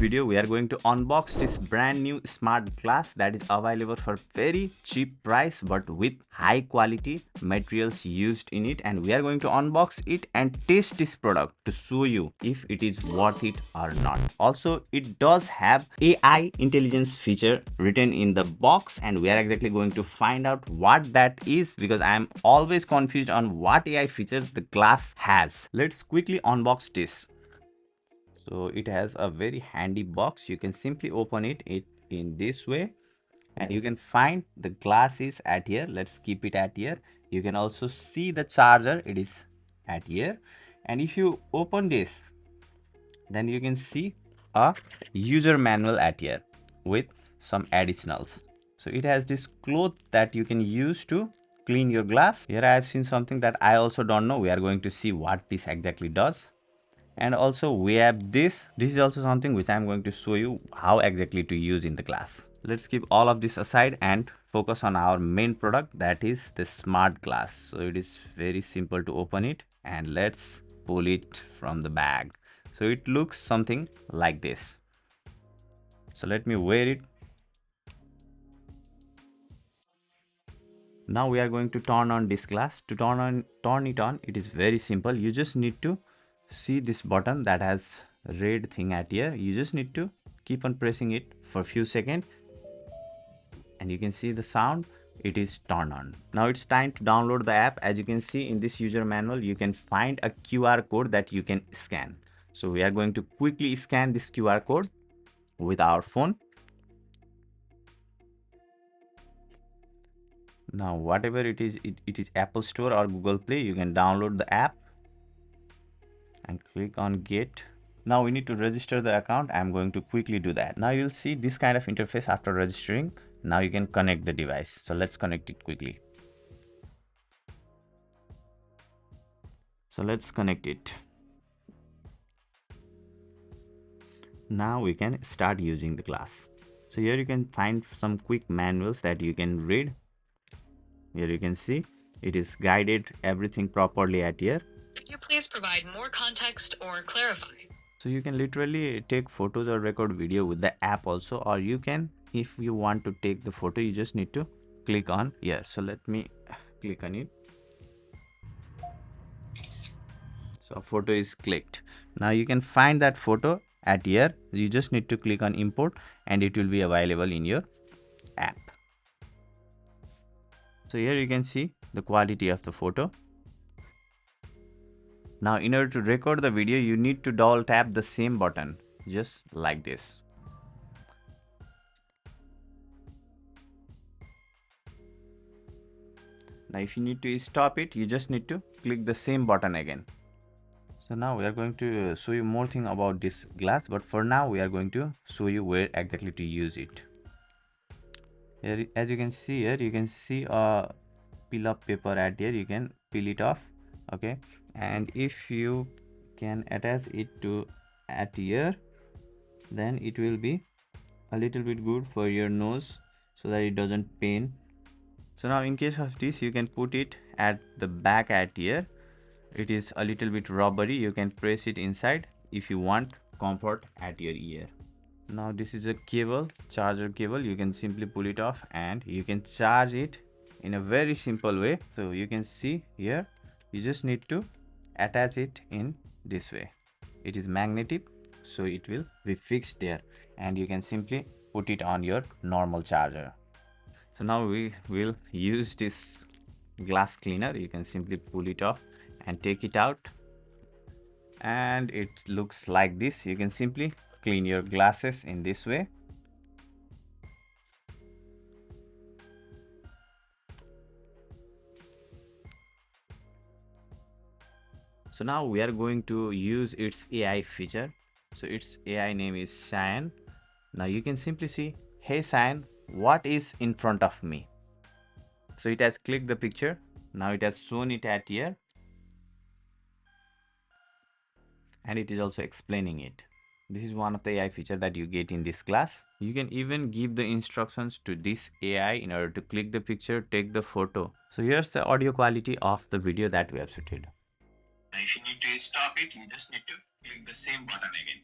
video we are going to unbox this brand new smart glass that is available for very cheap price but with high quality materials used in it, and we are going to unbox it and test this product to show you if it is worth it or not. Also, it does have AI intelligence feature written in the box, and we are exactly going to find out what that is because I am always confused on what AI features the glass has. Let's quickly unbox this. So it has a very handy box. You can simply open it in this way, and you can find the glass is at here. Let's keep it at here. You can also see the charger, it is at here. And if you open this, then you can see a user manual at here with some additionals. So it has this cloth that you can use to clean your glass. Here I have seen something that I also don't know. We are going to see what this exactly does. And also we have this is also something which I'm going to show you how exactly to use in the glass. Let's keep all of this aside and focus on our main product, that is the smart glass. So it is very simple to open it, and let's pull it from the bag. So it looks something like this. So let me wear it. Now we are going to turn on this glass. To turn it on, it is very simple. You just need to see this button that has red thing at here. You just need to keep on pressing it for a few seconds, and you can see the sound, it is turned on. Now it's time to download the app. As you can see in this user manual, you can find a QR code that you can scan. So we are going to quickly scan this QR code with our phone. Now whatever it is, it is Apple Store or Google Play, you can download the app and click on get. Now we need to register the account. I'm going to quickly do that. Now you'll see this kind of interface after registering. Now you can connect the device. So let's connect it quickly. So let's connect it. Now we can start using the glass. So here you can find some quick manuals that you can read. Here you can see it is guided everything properly at here. Could you please provide more context or clarify? So you can literally take photos or record video with the app also, or you can, if you want to take the photo, you just need to click on here. So let me click on it. So a photo is clicked. Now you can find that photo at here. You just need to click on import and it will be available in your app. So here you can see the quality of the photo. Now in order to record the video, you need to double tap the same button, just like this. Now if you need to stop it, you just need to click the same button again. So now we are going to show you more thing about this glass, but for now we are going to show you where exactly to use it. Here, as you can see here, you can see a peel of paper at here. You can peel it off, okay, and if you can attach it to at here, then it will be a little bit good for your nose so that it doesn't pain. So now in case of this, you can put it at the back at here. It is a little bit rubbery. You can press it inside if you want comfort at your ear. Now this is a cable, charger cable. You can simply pull it off and you can charge it in a very simple way. So you can see here, you just need to attach it in this way. It is magnetic, so it will be fixed there, and you can simply put it on your normal charger. So now we will use this glass cleaner. You can simply pull it off and take it out, and it looks like this. You can simply clean your glasses in this way. So now we are going to use its AI feature. So its AI name is Cyan. Now you can simply see, hey Cyan, what is in front of me? So it has clicked the picture. Now it has shown it at here, and it is also explaining it. This is one of the AI feature that you get in this class. You can even give the instructions to this AI in order to click the picture, take the photo. So here's the audio quality of the video that we have shooted. Now if you need to stop it, you just need to click the same button again.